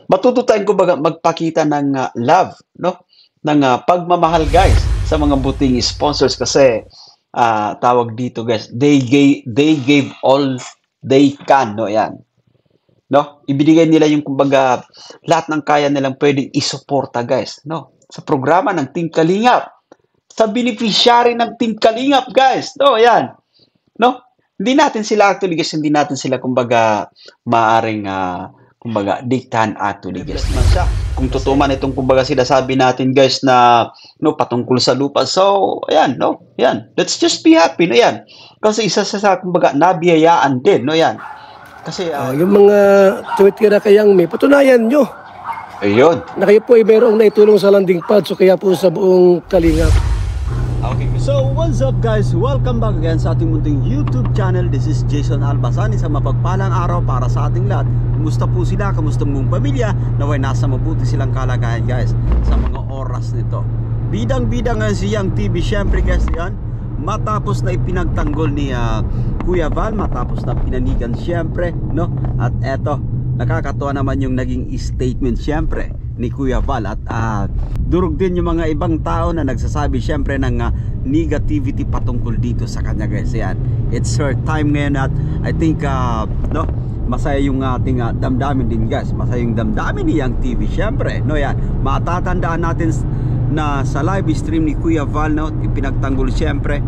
matuto tayong kumbaga magpakita ng love, no? Ng pagmamahal guys sa mga buting sponsors kasi tawag dito guys, they gave all they can, no? Yan. No? Ibinigay nila yung kumbaga lahat ng kaya nilang pwedeng isuporta guys, no? Sa programa ng Team Kalingap, sa beneficiary ng Team Kalingap guys. No, yan. No? Hindi natin sila actually guys, hindi natin sila kumbaga maaring kumbaga diktahan actually guys. Kung totoo man itong kumbaga sinasabi natin guys na no patungkol sa lupa. So, ayan, no? Yan. Let's just be happy, no yan. Kasi isa sa kumbaga nabiyayaan din, no yan. Kasi yung mga tumitira kayang may patunayan nyo ayun. na kayo po ay mayroong naitulong sa landing pad, so kaya po sa buong Kalingap. Okay, so what's up guys? Welcome back again sa ating munting YouTube channel. This is Jason Albazan. Isang mapagpalang araw para sa ating lahat. Kumusta po sila? Kumusta mong pamilya? Naway nasa mabuti silang kalagayan guys sa mga oras nito. Bidang-bidang si Yang TV syempre guys yan. Matapos na ipinagtanggol ni Kuya Val, matapos na pinanigan syempre, no? At eto, nakakatuwa naman yung naging statement syempre ni Kuya Val. At durog din yung mga ibang tao na nagsasabi syempre ng negativity patungkol dito sa kanya guys. Yan, it's her time ngayon at I think no, masaya yung ating damdamin din guys. Masaya yung damdamin ni Yang TV syempre, no? Yan, matatandaan natin na sa live stream ni Kuya Val, no, ipinagtanggol syempre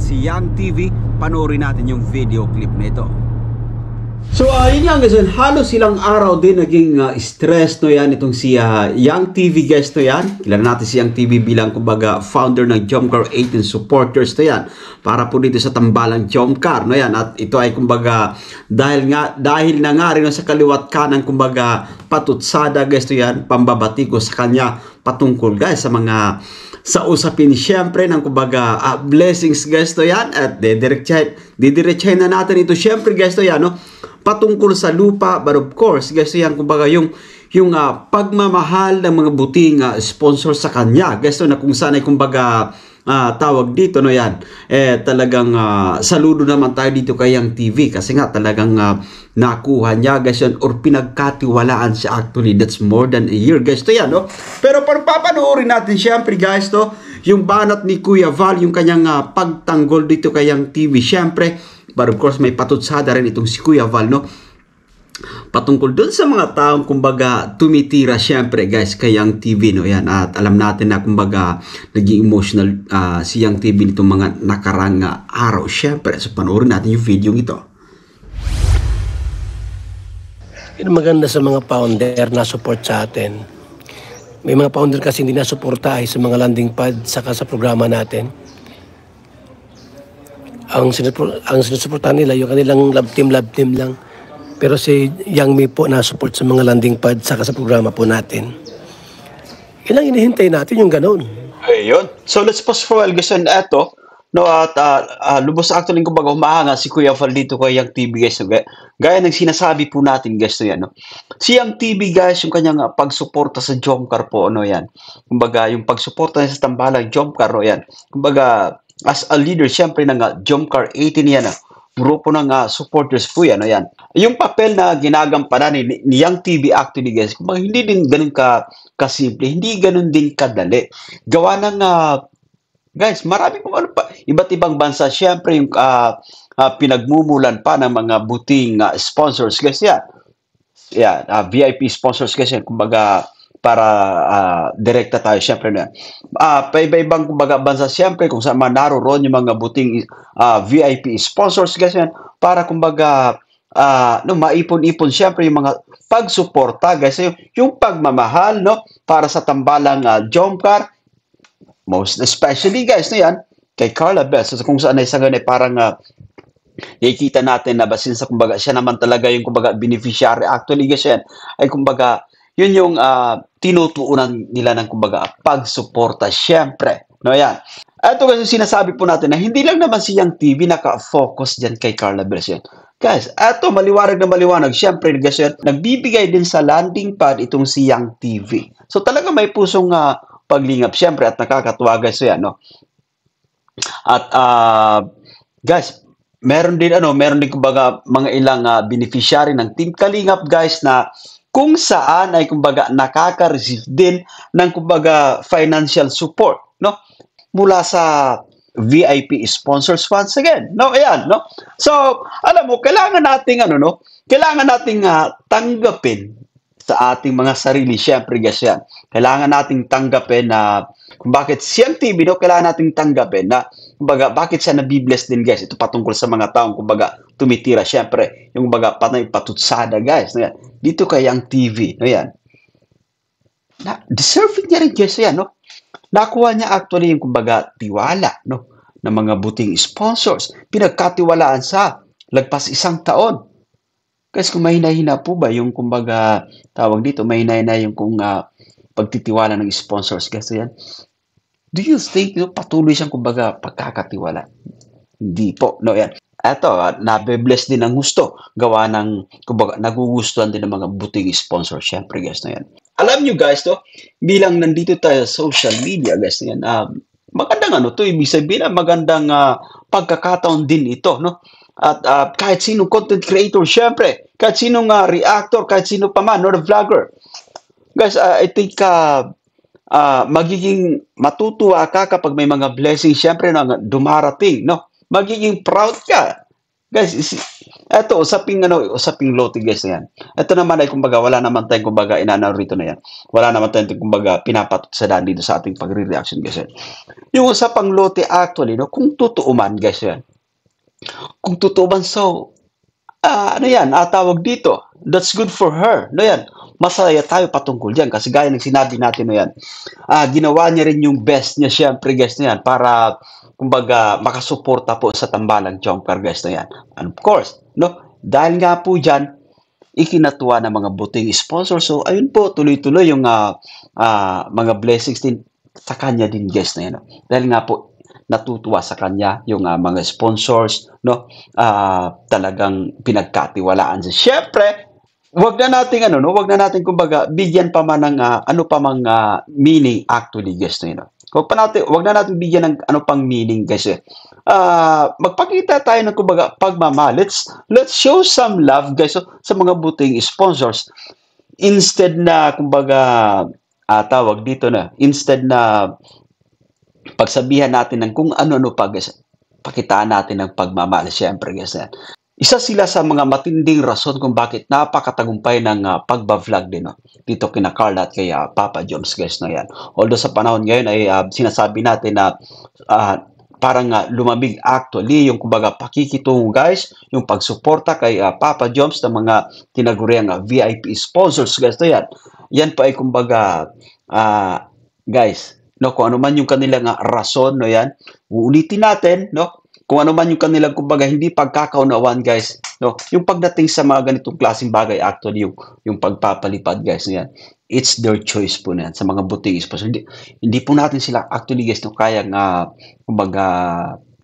si Yang TV. Panoorin natin yung video clip nito. So yun yan guys, halos ilang araw din naging stress, no yan, itong si Yang TV guys, no yan. Kilala natin si Yang TV bilang kumbaga founder ng Jomcar 18 supporters, no yan, para po dito sa tambalang Jomcar, no yan. At ito ay kumbaga dahil na nga rin sa kaliwat kanan kumbaga patutsada guys, no yan, pambabati ko sa kanya patungkol guys sa mga sa usapin syempre ng kumbaga blessings guys, to yan. At didiretsahin na natin ito syempre guys, to yan, no, patungkol sa lupa. But of course guys, to yan, kumbaga yung pagmamahal ng mga buting sponsor sa kanya guys, to, na kung saan ay kumbaga tawag dito, no yan, talagang saludo naman tayo dito kay Yang TV kasi nga talagang nakuha niya guys yan, or pinagkatiwalaan siya actually. That's more than a year guys, to yan, no. Pero papanoorin natin syempre guys, to yung banat ni Kuya Val, yung kanyang pagtanggol dito kay Yang TV syempre. But of course may patutsada rin itong si Kuya Val, no, patungkol dun sa mga taong kumbaga tumitira syempre guys kay Yang TV, no yan. At alam natin na kumbaga naging emotional si Yang TV nitong mga nakarang araw syempre. So panoorin natin yung video ito. Yun maganda sa mga founder na support sa atin. May mga founder kasi hindi nasuporta ay sa mga landing pad saka sa programa natin. Ang sinusuportahan nila yung kanilang love team lang. Pero si Yang Mi po na-support sa mga landing pad saka sa programa po natin. Yun ang inihintay natin, yung ganun. Ayun. So let's pause for a while guys. And eto, no, at lubos actually kumbaga humahanga si Kuya Val dito kay Yang TV guys. So, gaya ng sinasabi po natin guys, no, yan, no. Si Yang TV guys, yung kanyang pagsuporta sa Jomcar po, no yan. Kumbaga yung pagsuporta niya sa tambalang Jomcar, no yan. Kumbaga as a leader syempre ng Jomcar 18 yan, grupo ng supporters po yan, no yan. Yung papel na ginagampanan ni Yang TV actually guys, kumbaga hindi din ganun kasimple, hindi ganun din kadali. Gawa ng guys, marami kung ano pa, iba't ibang bansa syempre yung pinagmumulan pa ng mga buting sponsors guys yan. Yeah, VIP sponsors guys yan, kumbaga para direkta tayo syempre na. Paiba-ibang kumbaga bansa syempre kung saan man naroon yung mga buting VIP sponsors guys yan, para kumbaga no, maipon-ipon syempre yung mga pagsuporta guys, yung pagmamahal, no, para sa tambalang Jomcar, most especially guys, no yan, kay Carla Beth. So kung saan ay sa ganun parang nakikita natin na basin sa kumbaga siya naman talaga yung kumbaga beneficiary actually guys yan, ay kumbaga yun yung tinutuunan nila ng kumbaga pagsuporta syempre, no yan. Ito kasi sinasabi po natin na hindi lang naman si Yang TV naka-focus dyan kay Carla Bells yan. Guys, ito maliwanag na maliwanag syempre guys yan, nagbibigay din sa landing pad itong si Yang TV. So talaga may pusong paglingap syempre at nakakatuwa guys yan, no. At guys, meron din kumbaga mga ilang beneficiary ng Team Kalingap guys na kung saan ay kumbaga nakaka-receive din ng kumbaga financial support, no? Mula sa VIP sponsors once again. No, ayan, no? So, alam mo, kailangan nating ano, no? Kailangan nating tanggapin sa ating mga sarili. Siyempre, guys, yan. Kailangan nating tanggapin na kung bakit siyang TV, no? Kailangan nating tanggapin na kumbaga, bakit siya nabibless din, guys? Ito patungkol sa mga taong, kumbaga, tumitira. Siyempre, yung kumbaga, patay patutsada, guys. No, yan. Dito kay ang TV, no, yan. Deserving niya rin, guys, yan, no? Nakuha niya actually yung kumbaga, tiwala, no? Ng mga buting sponsors. Pinagkatiwalaan sa lagpas 1 taon. Kasi kung mahina-hina po ba yung kumbaga tawag dito, mahina-hina yung kung pagtitiwala ng sponsors kasi yan. Do you think patuloy siyang kumbaga pagkakatiwala? Hindi po, no yan. Eto, nabe-bless din ng gusto. Gawa ng kumbaga nagugustuhan din ng mga buting sponsors. Syempre guys na yan. Alam nyo guys, to, bilang nandito tayo sa social media guys na yan, magandang ano to, ibig sabihin magandang pagkakataon din ito, no? At kahit sinong content creator, syempre, kahit sinong reactor, kahit sino pa man, or vlogger. Guys, I think magiging matutuwa ka kapag may mga blessings, syempre, na dumarating, no? Magiging proud ka. Guys, eto, usaping lote, guys, na yan. Ito naman ay, kumbaga, wala naman tayong, kumbaga, inanaw rito na yan. Wala naman tayong, kumbaga, pinapatutsadan dito sa ating pagre-reaction, guys, yan. Yung usapang lote, actually, no? Kung totoo man, guys, yan. Kung totoo man, so, ano yan, tawag dito, that's good for her, no yan, masaya tayo patungkol dyan, kasi gaya ng sinabi natin, no yan, ginawa niya rin yung best niya, syempre, guys, no yan, para, kumbaga, makasuporta po sa tambalang jumper, guys, no yan, and of course, no, dahil nga po dyan, ikinatuwa ng mga buting sponsor, so, ayun po, tuloy-tuloy yung mga blessings din sa kanya din, guys, no yan, no? Dahil nga po, natutuwa sa kanya yung mga sponsors, no? Talagang pinagkatiwalaan siya. Syempre, wag na nating wag na nating kumbaga bigyan pa man ng ano pa mang meaning actually, guys, no? Wag na natin bigyan ng ano pang meaning, guys. Magpakita tayo ng kumbaga pagmamahal. Let's show some love, guys, sa mga buting sponsors. Instead na kumbaga tawag dito na, instead na pagsabihan natin ng kung ano-ano pa, guys, pakitaan natin ng pagmamahal, syempre, guys. Isa sila sa mga matinding rason kung bakit napakatagumpay ng pagba-vlog din, no? Dito kina Carla at kay Papa Joms, guys, na yan. Although sa panahon ngayon ay sinasabi natin na parang lumabig actually yung kumbaga pakikitungo, guys, yung pagsuporta kay Papa Joms ng mga tinaguriang VIP sponsors, guys, na yan. Yan pa ay kumbaga guys, no, kung ano man yung kanilang rason, no, yan, uulitin natin, no, kung ano man yung kanilang, kumbaga, hindi pagkakaunawan, guys, no, yung pagdating sa mga ganitong klaseng bagay, actually, yung pagpapalipad, guys, no, yan, it's their choice po na yan, sa mga buting sponsor. Hindi po natin sila, actually, guys, no, kayang, kumbaga,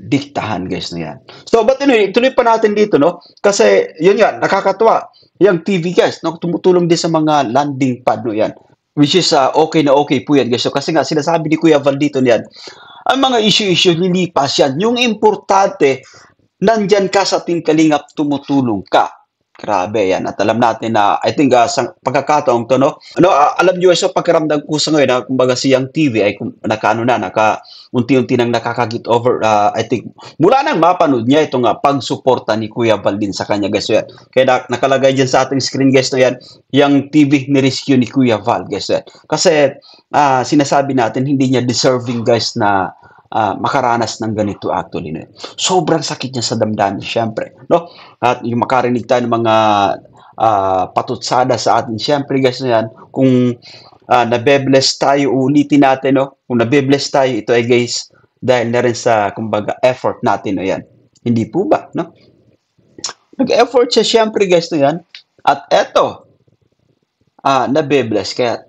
diktahan, guys, no, yan. So, but anyway, tuloy pa natin dito, no, kasi, yun yan, nakakatuwa, yung TV, guys, no, tumutulong din sa mga landing pad, no, yan. Which is okay na okay po yan, guys. So, kasi nga, sinasabi ni Kuya Val dito niyan, ang mga issue-issue, lilipas yan. Yung importante, nandyan ka sa Team Kalingap, tumutulong ka. Grabe yan. At alam natin na, I think, sa pagkakataong to, no? Alam nyo, so pagkaramdam ko sa ngayon, na kumbaga siyang TV ay unti-unti nang nakaka-get over, I think, mula nang mapanood niya itong pagsuporta ni Kuya Val din sa kanya, guys. Yan. Kaya nakalagay dyan sa ating screen, guys, na yan, yung TV ni rescue ni Kuya Val, guys. Yan. Kasi, sinasabi natin, hindi niya deserving, guys, na makaranas ng ganito actually. No? Sobrang sakit niya sa damdamin, syempre. No? At yung makarinig tayo ng mga patutsada sa atin, syempre, guys, na yan, kung nabe-bless tayo, ulitin natin, no? Kung nabe-bless tayo, ito ay, guys, dahil na rin sa, kumbaga, effort natin, no, yan. Hindi po ba, no? Nag-effort siya, syempre, guys, no, yan. At eto, nabe-bless, kaya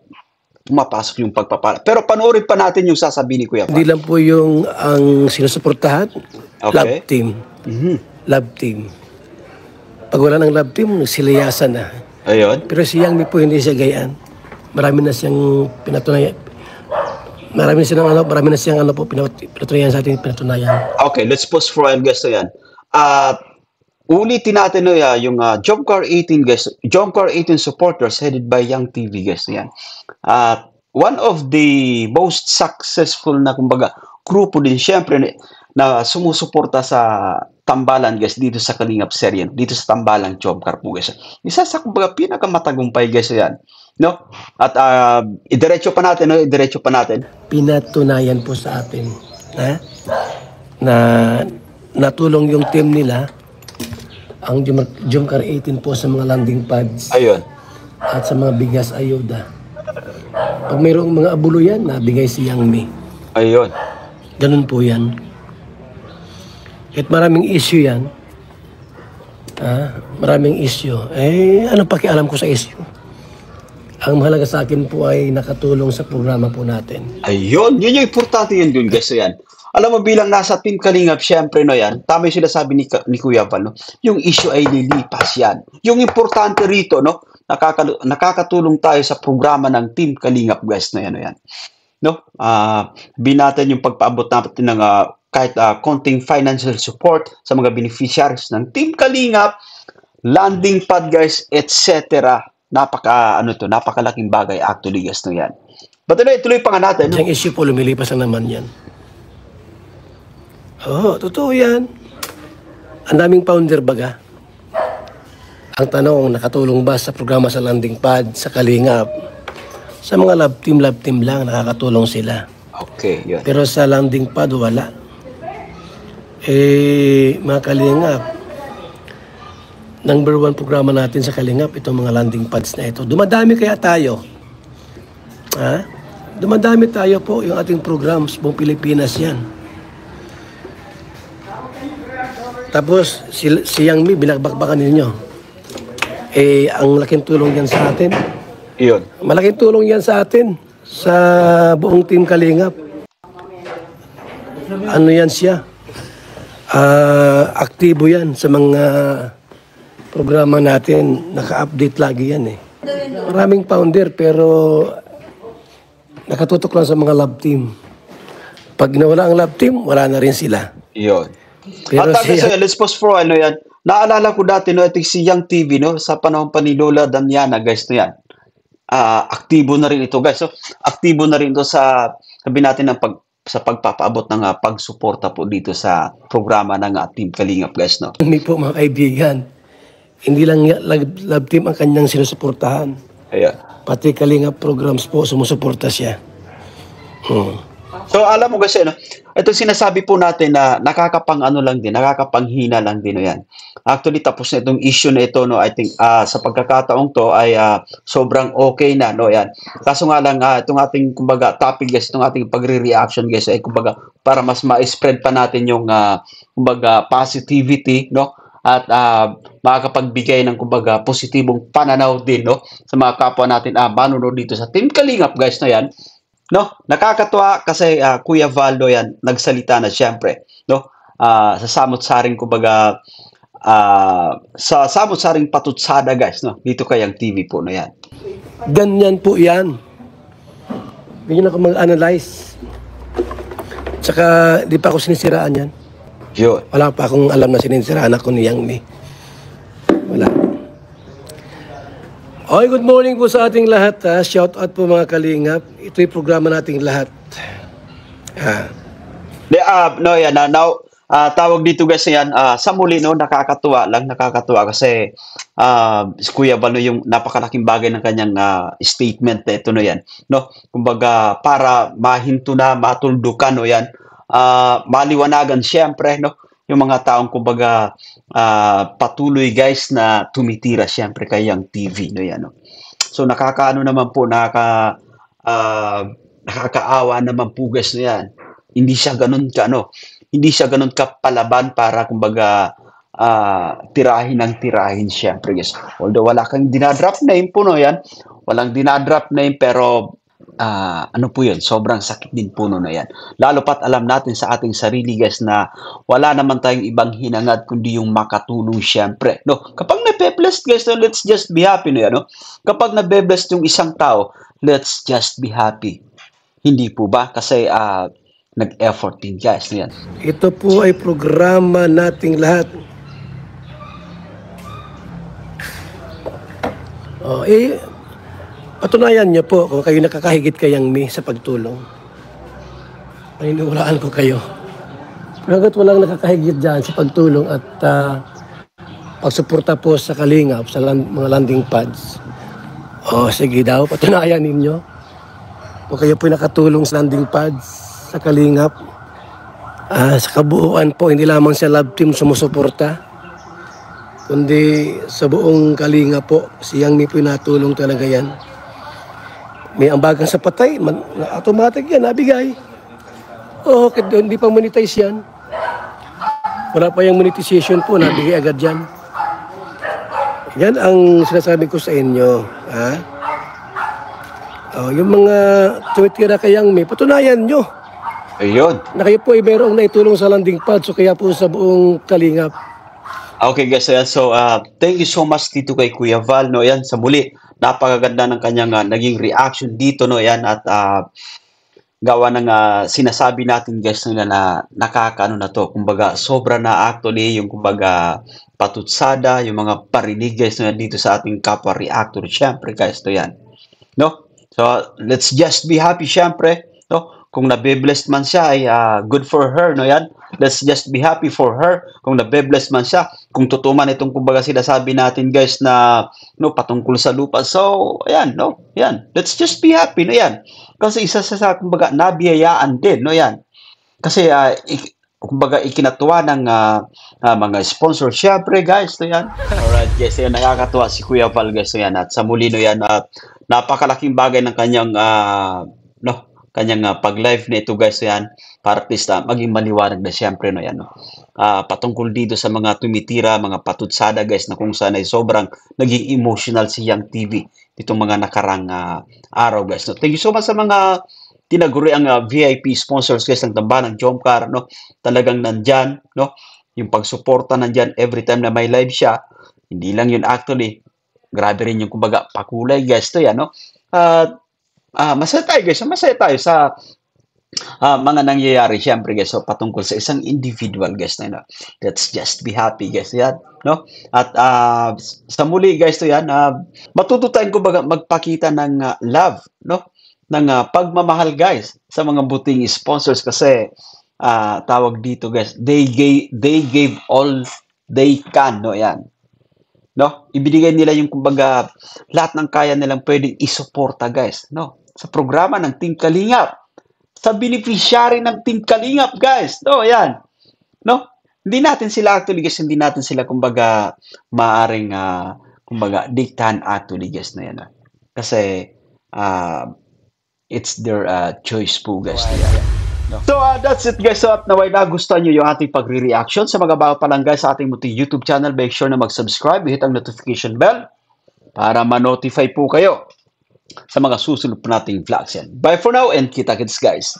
pumapasok yung pagpapala. Pero panoorin pa natin yung sasabihin ni Kuya Val. Hindi lang po yung ang sinusuportahan, Okay. love team. Love team. Pag wala ng love team, silayasan na. Ayun. Pero si Yang Mi po hindi siya gayaan. Marami na siyang pinatunayan. Marami na siyang pinatunayan sa ating pinatunayan. Okay, let's pause for a while, guys, na yan. ulitin natin no, yung Jomcar 18 guys, Jomcar 18 supporters headed by Young TV guys yan. At one of the most successful na kumbaga grupo din syempre na sumusuporta sa Tambalan guys dito sa Kalingap serye, dito sa Tambalan Jomcar po guys. Isa sa kumbaga pinakamatagumpay guys yan, no? At idiretso pa natin, no? Idiretso pa natin. Pinatunayan po sa atin na natulong yung team nila, ang Jomcar 18 po sa mga landing pads. Ayun. At sa mga bigas ayuda. Pag mayroong mga abulo yan, nabigay si Yang Mi. Ayun. Ganun po yan. At maraming issue yan. Maraming issue. Anong pakialam ko sa issue? Ang mahalaga sa akin po ay nakatulong sa programa po natin. Ayun. Yun yung importante yun dun guys. Yan. Alam mo bilang nasa Team Kalingap, syempre no yan, tama yung sinasabi ni Kuya Val, no? Yung issue ay lilipas yan. Yung importante rito, no? Nakakatulong tayo sa programa ng Team Kalingap guys na yan, no yan. No? Binatan yung pagpaabot natin ng kahit konting financial support sa mga beneficiaries ng Team Kalingap, landing pad guys, etc. Napakalaking bagay actually guys no yan. But tuloy pa nga natin. Yung issue po lumilipas na naman yan. Totoo yan. Ang daming founder baga. Ang tanong, nakatulong ba sa programa sa landing pad, sa Kalingap? Sa mga love team lang, nakakatulong sila. Okay, yun. Pero sa landing pad, wala. Mga Kalingap, number 1 programa natin sa Kalingap, itong mga landing pads na ito. Dumadami kaya tayo. Dumadami tayo po yung ating programs, buong Pilipinas yan. Tapos, si Yang Mi, binagbakbakan ninyo. Ang laking tulong yan sa atin. Iyon. Malaking tulong yan sa atin, sa buong Team Kalingap. Ano yan siya? Aktibo yan sa mga programa natin. Naka-update lagi yan Maraming founder pero nakatutok lang sa mga love team. Pag nawala ang love team, wala na rin sila. Iyon. Pero at let's pause for yan. Naalala ko dati no, itong si Young TV no, sa panahon pa ni Lola Damiana guys no yan. Aktibo na rin ito guys. So, aktibo na rin ito sa sabi natin ng sa pagpapaabot ng pagsuporta po dito sa programa ng Team Kalingap guys no. Hindi po mga kaibigan. Hindi lang love team ang kanyang sinusuportahan. Ayan. Pati Kalingap programs po sumusuporta siya. So alam mo kasi no, ito sinasabi po natin na nakakapanghina lang din no yan. Actually tapos na itong issue na ito no, I think sa pagkakataong to ay sobrang okay na no yan. Kaso nga lang itong ating kumbaga topic guys, itong ating pagre-reaction guys ay kumbaga para mas ma-spread pa natin yung kumbaga positivity no at makakapagbigay ng kumbaga positibong pananaw din no sa mga kapwa natin manonood dito sa Team Kalingap guys no yan. No, nakakatuwa kasi Kuya Valdo yan nagsalita na siyempre, no? Sa samot-saring kumbaga sa samot-saring patutsada guys, no? Dito kayang TV po na yan. Ganyan po yan. Ganyan ako mag-analyze. Tsaka di pa ako sinisiraan yan. Yun. Wala pa akong alam na sinisiraan ako ni Yang Mi. Wala. Okay, good morning po sa ating lahat. Shout out po mga Kalingap. Ito'y programa nating lahat. No, yan. Now, tawag dito guys yan. Sa muli, no, nakakatuwa kasi si Kuya Bano yung napakalaking bagay ng kanyang statement na ito, no, yan. No? Kumbaga, para mahinto na, matuldukan, no, yan. Maliwanagan, syempre, no? Yung mga taong kumbaga patuloy guys na tumitira siyempre kay Young TV no yan no. So nakakaano naman po nakakaawa naman po guys no yan. Hindi siya ganoon kapalaban para kumbaga tirahin siyempre guys. Although wala kang dinadrop name po no yan. Walang dinadrop name pero ano po yun, sobrang sakit din po na yan. Lalo pat alam natin sa ating sarili guys na wala naman tayong ibang hinangad kundi yung makatulong syempre. No? Kapag nabe-blessed guys, no, let's just be happy. No, yan, no? Kapag nabe-blessed yung isang tao, let's just be happy. Hindi po ba? Kasi nag-effort din guys. No, yan. Ito po ay programa nating lahat. Oh, patunayan niyo po kung kayo nakakahigit kayang me sa pagtulong. Paniniwalaan ko kayo. Hanggat walang nakakahigit dyan sa pagtulong at pagsuporta po sa Kalingap, sa mga landing pads. O sige daw, patunayan ninyo. Kung kayo po nakatulong sa landing pads, sa Kalingap, sa kabuuan po, hindi lamang sa love team sumusuporta, kundi sa buong Kalingap po, siyang may po natulong talaga yan. May ambagan sa patay, automatic yan, nabigay. Oo, hindi pa monetize yan. Wala pa yung monetization po, nabigay agad yan. Yan ang sinasabi ko sa inyo. Ha? Yung mga tumitira kayang may, patunayan nyo. Ayun. Na kayo po ay mayroong naitulong sa landing pad, so kaya po sa buong Kalingap. Okay guys, ayan. So thank you so much dito kay Kuya Val, no? Yan, sa muli, napakaganda ng kanyang naging reaction dito, no? Yan, at gawa ng sinasabi natin guys na nakakaano na to, kumbaga sobra na actually yung kumbaga patutsada, yung mga parinig guys na dito sa ating kapwa reactor. Syempre guys, to yan, no? So let's just be happy syempre, no? Kung nabe-blessed man siya ay good for her, no? Yan, let's just be happy for her kung nabe-blessed man siya. Kung totoo man itong kumbaga sinasabi natin guys na no, patungkol sa lupa, so ayan, no? Yan, let's just be happy, no? Yan, kasi isa sa kumbaga nabiyayaan din, no? Yan, kasi kumbaga ikinatuwa ng mga sponsor syempre guys, no? Yan. Alright guys, yan, nakakatuwa si Kuya Val guys, no? Yan, at sa muli, no? Yan, napakalaking bagay ng kanyang no, kanyang pag-live na ito guys, so yan, para at least maging maliwanag na syempre, no? Yan, no? Patungkol dito sa mga tumitira, mga patutsada guys, na kung saan ay sobrang naging emotional si Yang TV itong mga nakarang araw guys, no? Thank you so much sa mga tinaguri ang VIP sponsors guys ng Tambalang Jomcar, no? Talagang nandyan, no? Yung pagsuporta nandyan every time na may live siya. Hindi lang yun actually, grabe rin yung kumbaga pakulay guys, to yan, no? Masaya tayo guys, masaya tayo sa mga nangyayari syempre guys, so patungkol sa isang individual guys na, no? Let's just be happy guys, yan, no? At sa muli guys, to yan, matuto tayong kumbaga magpakita ng love, no? Ng pagmamahal guys sa mga buting sponsors, kasi tawag dito guys, they gave all they can, no? Yan, no? Ibinigay nila yung kumbaga lahat ng kaya nilang pwedeng isuporta guys, no? Sa programa ng Team Kalingap, sa beneficiary ng Team Kalingap guys, no? Yan, no? Hindi natin sila actually guys, hindi natin sila kumbaga maaring kumbaga diktahan actually guys, na yan, no? Kasi it's their choice po guys, no? Yan, no? So that's it guys. So at naway nagustuhan nyo yung ating pagre-reaction. Sa mga bago pa lang guys sa ating munting YouTube channel, make sure na mag-subscribe, hit ang notification bell para ma-notify po kayo sa mga susunod pa nating vlogs yan. Bye for now and kita-kits guys.